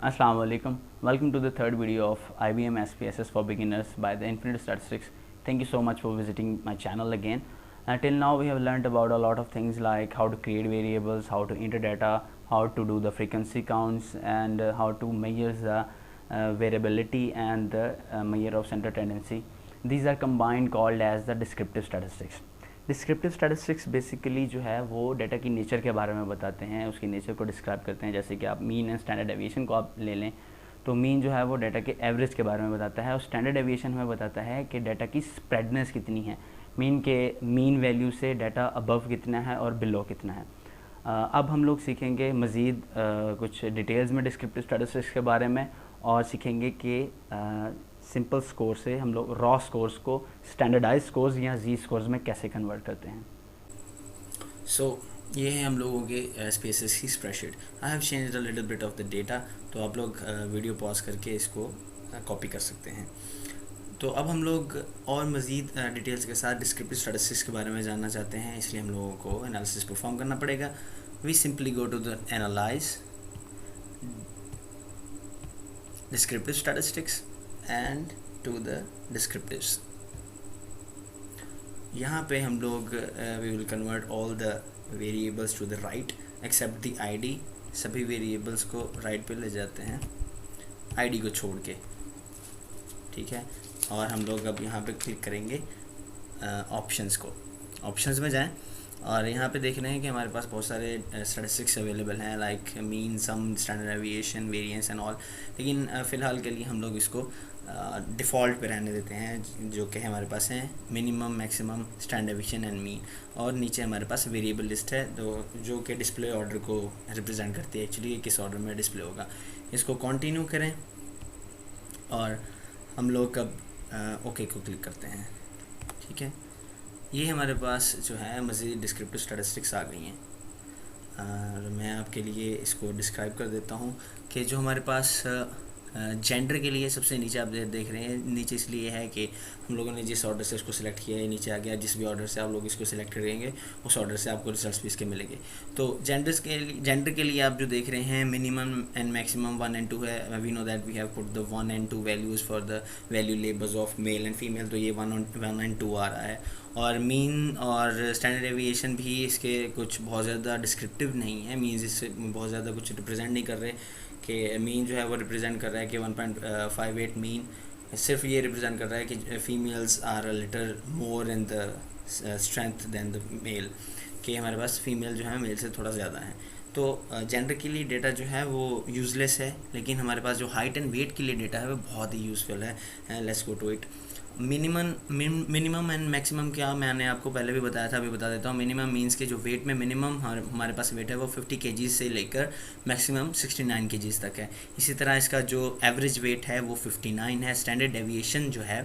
Assalamu alaikum. Welcome to the third video of IBM SPSS for beginners by the Infinite Statistics. Thank you so much for visiting my channel again. Till now we have learned about a lot of things like how to create variables, how to enter data, how to do the frequency counts, and how to measure the variability and the measure of center tendency. These are combined called as the descriptive statistics. Descriptive statistics basically जो है वो data की nature के बारे में बताते हैं, उसकी नेचर को डिस्क्राइब करते हैं। जैसे कि आप मीन एंड स्टैंडर्ड डेविएशन को आप ले लें तो मीन जो है वो डाटा के एवरेज के बारे में बताता है और स्टैंडर्ड डेविएशन हमें बताता है कि डाटा की स्प्रेडनेस कितनी है, मीन वैल्यू से डाटा अबव कितना है और बिलो कितना है। अब हम लोग सीखेंगे मज़ीद कुछ डिटेल्स में डिस्क्रिप्टिव स्टैटिस्टिक्स के बारे में और सीखेंगे कि सिंपल स्कोर से हम लोग रॉ स्कोर्स को स्टैंडर्डाइज स्कोर्स या जी स्कोर्स में कैसे कन्वर्ट करते हैं। ये है हम लोगों के स्पेसेस की spreadsheet. I have changed a little bit of the data, तो आप लोग वीडियो पॉज करके इसको कॉपी कर सकते हैं। तो अब हम लोग और मज़ीद डिटेल्स के साथ डिस्क्रिप्टिव स्टैटिस्टिक्स के बारे में जानना चाहते हैं, इसलिए हम लोगों को एनालिसिस परफॉर्म करना पड़ेगा। We simply go to the analyse descriptive statistics and to the descriptives। यहाँ पे हम लोग we will convert all the variables to the right except the id। सभी variables को right पे ले जाते हैं id को छोड़ के, ठीक है। और हम लोग अब यहाँ पे क्लिक करेंगे ऑप्शंस को। ऑप्शंस में जाएं और यहाँ पे देख रहे हैं कि हमारे पास बहुत सारे स्टैटिस्टिक्स अवेलेबल हैं, like mean, sum, standard deviation, variance and all. लेकिन फ़िलहाल के लिए हम लोग इसको डिफ़ॉल्ट पे रहने देते हैं, जो कि हमारे पास हैं minimum, maximum, standard deviation and mean. और नीचे हमारे पास वेरिएबल लिस्ट है जो कि डिस्प्ले ऑर्डर को रिप्रेजेंट करती है, एक्चुअली किस ऑर्डर में डिस्प्ले होगा। इसको कंटिन्यू करें और हम लोग अब ओके को क्लिक करते हैं, ठीक है। ये हमारे पास जो है मज़ीद डिस्क्रिप्टिव स्टैटिस्टिक्स आ गई हैं। मैं आपके लिए इसको डिस्क्राइब कर देता हूँ कि जो हमारे पास जेंडर के लिए सबसे नीचे आप देख रहे हैं, नीचे इसलिए है कि हम लोगों ने जिस ऑर्डर से इसको सिलेक्ट किया है नीचे आ गया। जिस भी ऑर्डर से आप लोग इसको सिलेक्ट करेंगे उस ऑर्डर से आपको रिजल्ट्स भी इसके मिलेंगे। तो जेंडर के लिए आप जो देख रहे हैं मिनिमम एंड मैक्सिमम 1 and 2 है। We know that we have put the 1 and 2 values for the value labels of male and female, तो ये 1 and 2 आ रहा है। और मीन और स्टैंडर्ड डेविएशन भी इसके कुछ बहुत ज़्यादा डिस्क्रिप्टिव नहीं है, मीन्स इससे बहुत ज़्यादा कुछ रिप्रेजेंट नहीं कर रहे कि मीन जो है वो रिप्रेजेंट कर रहा है कि 1.58 मीन सिर्फ ये रिप्रेजेंट कर रहा है कि females are a little more in the strength than the male, कि हमारे पास फ़ीमेल जो है मेल से थोड़ा ज़्यादा है। तो जेंडर के लिए डेटा जो है वो यूज़लेस है, लेकिन हमारे पास जो हाइट एंड वेट के लिए डेटा है वो बहुत ही यूज़फुल है। Let's go to it. Minimum and maximum क्या मैंने आपको पहले भी बताया था, अभी बता देता हूँ। मिनिमम मीन्स के जो वेट में मिनिमम हमारे पास वेट है वो 50 kg से लेकर मैक्सिमम 69 kg तक है। इसी तरह इसका जो एवरेज वेट है वो 59 है। स्टैंडर्ड डेविएशन जो है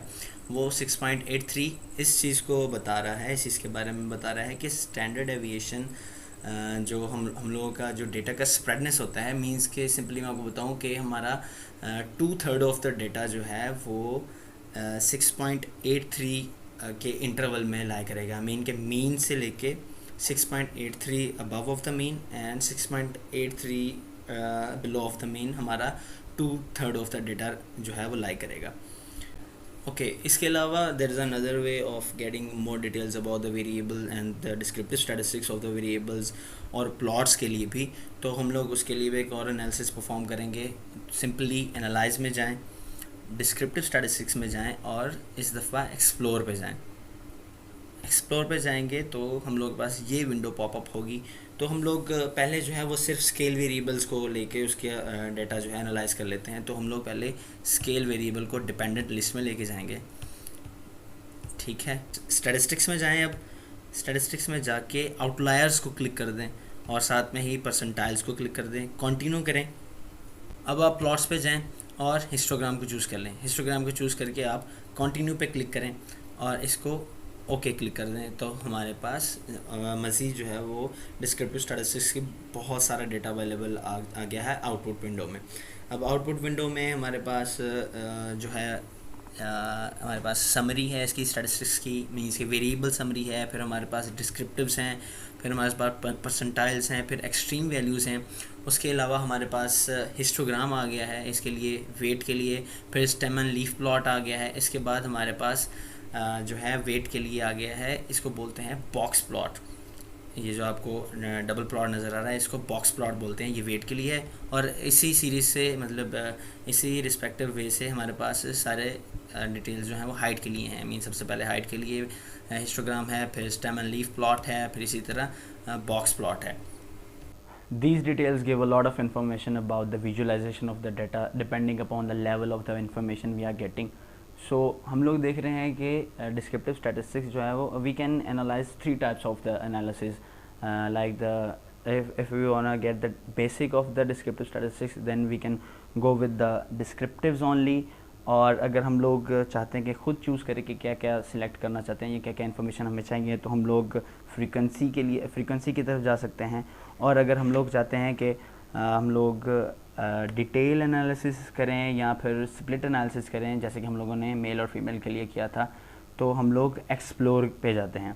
वो 6.83 इस चीज़ को बता रहा है, इस चीज़ के बारे में बता रहा है कि स्टैंडर्ड डेविएशन जो हम लोगों का जो डेटा का स्प्रेडनेस होता है, मीन्स के सिंपली मैं आपको बताऊँ कि हमारा 2/3 ऑफ द डेटा जो है वो 6.83 के इंटरवल में लाई करेगा। मीन के मीन से लेके 6.83 above of the mean and 6.83 below of the mean हमारा 2/3 ऑफ द डेटा जो है वो लाई करेगा। ओके, इसके अलावा there is another way of getting more details about the variable and the descriptive statistics of the variables और plots के लिए भी। तो हम लोग उसके लिए एक और एनालिसिस परफॉर्म करेंगे। सिंपली एनालाइज में जाएं, डिस्क्रिप्टिव स्टैटिस्टिक्स में जाएं और इस दफ़ा एक्सप्लोर पे जाएं। एक्सप्लोर पे जाएंगे तो हम लोग के पास ये विंडो पॉपअप होगी। तो हम लोग पहले जो है वो सिर्फ स्केल वेरिएबल्स को लेके उसके डेटा जो है एनालाइज कर लेते हैं। तो हम लोग पहले स्केल वेरिएबल को डिपेंडेंट लिस्ट में लेके जाएंगे, ठीक है। स्टैटिस्टिक्स में जाएं। अब स्टैटिस्टिक्स में जाके आउटलायर्स को क्लिक कर दें और साथ में ही परसेंटाइल्स को क्लिक कर दें, कंटिन्यू करें। अब आप प्लॉट्स पे जाएं और हिस्टोग्राम को चूज़ कर लें। हिस्टोग्राम को चूज़ करके आप कंटिन्यू पे क्लिक करें और इसको ओके क्लिक कर दें। तो हमारे पास मज़ीद जो है वो डिस्क्रिप्टिव स्टैटिस्टिक्स की बहुत सारा डेटा अवेलेबल आ गया है आउटपुट विंडो में। अब आउटपुट विंडो में हमारे पास जो है हमारे पास समरी है इसकी स्टैटिस्टिक्स की, मीन्स की वेरिएबल समरी है। फिर हमारे पास डिस्क्रिप्टिव्स हैं, फिर हमारे पास परसेंटाइल्स हैं, फिर एक्सट्रीम वैल्यूज़ हैं। उसके अलावा हमारे पास हिस्टोग्राम आ गया है इसके लिए, वेट के लिए। फिर स्टेम एंड लीफ प्लॉट आ गया है। इसके बाद हमारे पास जो है वेट के लिए आ गया है, इसको बोलते हैं बॉक्स प्लॉट। ये जो आपको डबल प्लॉट नज़र आ रहा है इसको बॉक्स प्लॉट बोलते हैं, ये वेट के लिए है। और इसी सीरीज़ से मतलब इसी रिस्पेक्टिव वे से हमारे पास सारे डिटेल्स जो हैं वो हाइट के लिए हैं। मीन सबसे पहले हाइट के लिए हिस्टोग्राम है, फिर स्टेम एंड लीफ प्लॉट है, फिर इसी तरह बॉक्स प्लॉट है। These details give a lot of information about the visualization of the data depending upon the level of the information we are getting. So हम लोग देख रहे हैं कि descriptive statistics जो है वो we can analyze 3 types of the analysis, like the if we wanna get the basic of the descriptive statistics then we can go with the descriptives only. और अगर हम लोग चाहते हैं कि ख़ुद चूज़ करें कि क्या क्या सिलेक्ट करना चाहते हैं या क्या क्या इन्फॉर्मेशन हमें चाहिए, तो हम लोग फ्रीक्वेंसी की तरफ जा सकते हैं। और अगर हम लोग चाहते हैं कि हम लोग डिटेल एनालिसिस करें या फिर स्प्लिट एनालिसिस करें, जैसे कि हम लोगों ने मेल और फीमेल के लिए किया था, तो हम लोग एक्सप्लोर पे जाते हैं।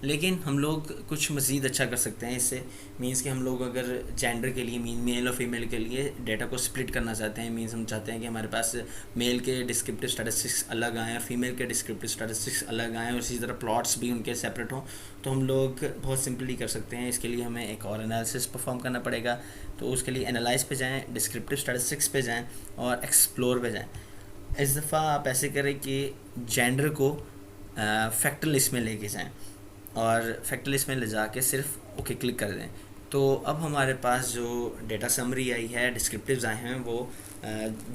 लेकिन हम लोग कुछ मज़ीद अच्छा कर सकते हैं इससे। मींस कि हम लोग अगर जेंडर के लिए मेल और फीमेल के लिए डेटा को स्प्लिट करना चाहते हैं, मींस हम चाहते हैं कि हमारे पास मेल के डिस्क्रिप्टिव स्टैटिस्टिक्स अलग आएँ और फीमेल के डिस्क्रिप्टिव स्टैटिस्टिक्स अलग आएँ और इसी तरह प्लॉट्स भी उनके सेपरेट हों, तो हम लोग बहुत सिंपली कर सकते हैं। इसके लिए हमें एक और एनालिसिस परफॉर्म करना पड़ेगा। तो उसके लिए एनालाइज पे जाएँ, डिस्क्रिप्टिव स्टैटिस्टिक्स पे जाएँ और एक्सप्लोर पे जाएँ। इस दफ़ा आप ऐसे करें कि जेंडर को फैक्टर लिस्ट में लेके जाएँ और फैक्टर लिस्ट में ले जाके सिर्फ ओके क्लिक कर दें। तो अब हमारे पास जो डेटा समरी आई है, डिस्क्रिप्टिव्स आए हैं, वो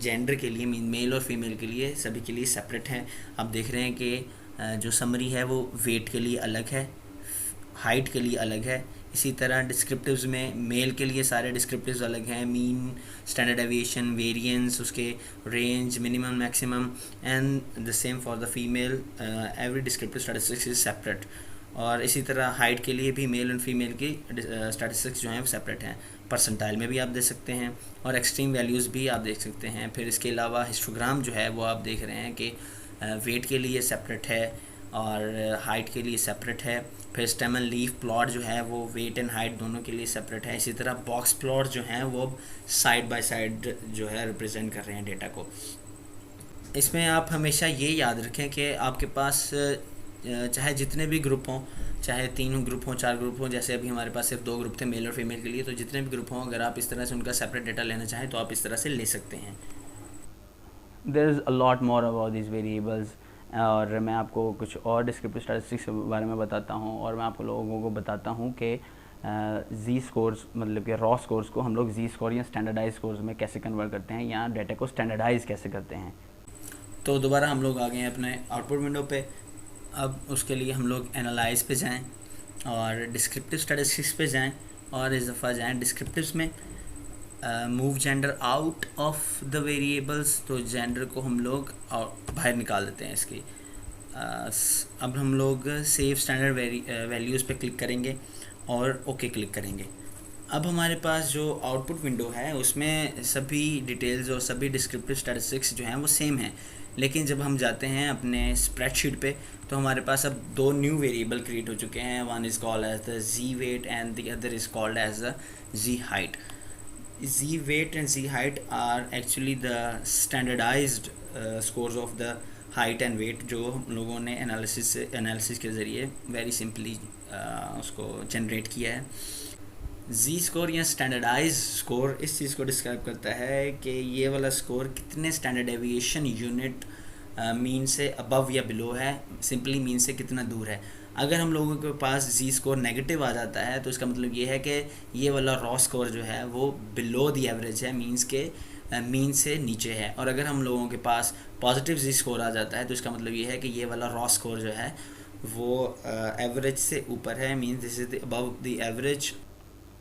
जेंडर के लिए मीन मेल और फीमेल के लिए सभी के लिए सेपरेट हैं। आप देख रहे हैं कि जो समरी है वो वेट के लिए अलग है, हाइट के लिए अलग है। इसी तरह डिस्क्रिप्टिव्स में मेल के लिए सारे डिस्क्रिप्टिव्स अलग हैं, मीन, स्टैंडर्ड डेविएशन, वेरिएंस, उसके range, minimum, maximum, and the same for the female. Every descriptive statistics is separate. और इसी तरह हाइट के लिए भी मेल और फीमेल की स्टैटिस्टिक्स जो हैं वो सेपरेट हैं। परसेंटाइल में भी आप देख सकते हैं और एक्सट्रीम वैल्यूज़ भी आप देख सकते हैं। फिर इसके अलावा हिस्टोग्राम जो है वो आप देख रहे हैं कि वेट के लिए सेपरेट है और हाइट के लिए सेपरेट है। फिर स्टेम एंड लीफ प्लॉट जो है वो वेट एंड हाइट दोनों के लिए सेपरेट है। इसी तरह बॉक्स प्लॉट जो हैं वो साइड बाय साइड जो है रिप्रेजेंट कर रहे हैं डेटा को। इसमें आप हमेशा ये याद रखें कि आपके पास चाहे जितने भी ग्रुप हों, चाहे 3 ग्रुप हों, 4 ग्रुप हों, जैसे अभी हमारे पास सिर्फ 2 ग्रुप थे मेल और फीमेल के लिए, तो जितने भी ग्रुप हों अगर आप इस तरह से उनका सेपरेट डेटा लेना चाहें तो आप इस तरह से ले सकते हैं। There is a lot more about this variables, और मैं आपको कुछ और डिस्क्रिप्टिव स्टैटिस्टिक्स के बारे में बताता हूँ। और मैं आपको लोगों को बताता हूँ कि जी स्कोर्स मतलब कि रॉ स्कोर्स को हम लोग जी स्कोर या स्टैंडर्डाइज स्कोर्स में कैसे कन्वर्ट करते हैं या डेटा को स्टैंडर्डाइज कैसे करते हैं। तो दोबारा हम लोग आ गए हैं अपने आउटपुट विंडो पे। अब उसके लिए हम लोग एनालाइज पे जाएं और डिस्क्रिप्टिव स्टैटिस्टिक्स पे जाएं और इस दफ़ा जाएं डिस्क्रिप्टिव्स में। Move gender out of the variables, तो जेंडर को हम लोग बाहर निकाल देते हैं इसकी। अब हम लोग सेव स्टैंडर्ड वैल्यूज़ पे क्लिक करेंगे और ओके क्लिक करेंगे। अब हमारे पास जो आउटपुट विंडो है उसमें सभी डिटेल्स और सभी डिस्क्रिप्टिव स्टैटिस्टिक्स जो हैं वो सेम हैं, लेकिन जब हम जाते हैं अपने स्प्रेडशीट पे तो हमारे पास अब 2 न्यू वेरिएबल क्रिएट हो चुके हैं। One is called as the G weight and the other is called as the G height. G weight and G height are actually the standardized scores of the height and weight जो हम लोगों ने analysis के ज़रिए very simply उसको generate किया है। जी score या स्टैंडर्डाइज स्कोर इस चीज़ को डिस्क्राइब करता है कि ये वाला स्कोर कितने स्टैंडर्ड डेविएशन यूनिट मीन से अबव या बिलो है, सिंपली मीन से कितना दूर है। अगर हम लोगों के पास जी स्कोर नेगेटिव आ जाता है तो इसका मतलब ये है कि ये वाला रॉ स्कोर जो है वो बिलो द एवरेज है, मीन्स के मीन से नीचे है। और अगर हम लोगों के पास पॉजिटिव जी स्कोर आ जाता है तो इसका मतलब ये है कि ये वाला रॉ स्कोर जो है वो एवरेज से ऊपर है, means this is above the average.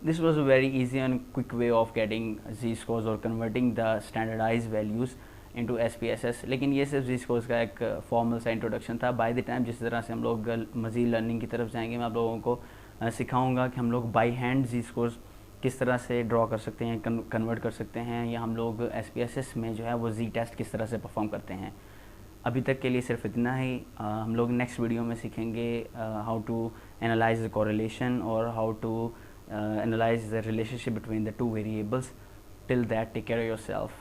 This was a very easy and quick way of getting z-scores or converting the standardized values into SPSS। लेकिन ये सिर्फ z-scores का एक फॉर्मल सा इंट्रोडक्शन था। बाय द टाइम जिस तरह से हम लोग मज़ीद लर्निंग की तरफ जाएंगे मैं आप लोगों को सिखाऊंगा कि हम लोग बाई हैंड z-scores किस तरह से ड्रॉ कर सकते हैं, कन्वर्ट कर सकते हैं, या हम लोग SPSS में जो है वो z-टेस्ट किस तरह से परफॉर्म करते हैं। अभी तक के लिए सिर्फ इतना ही। हम लोग नेक्स्ट वीडियो में सीखेंगे how to analyze the correlation or how to analyze the relationship between the two variables. Till that, take care of yourself.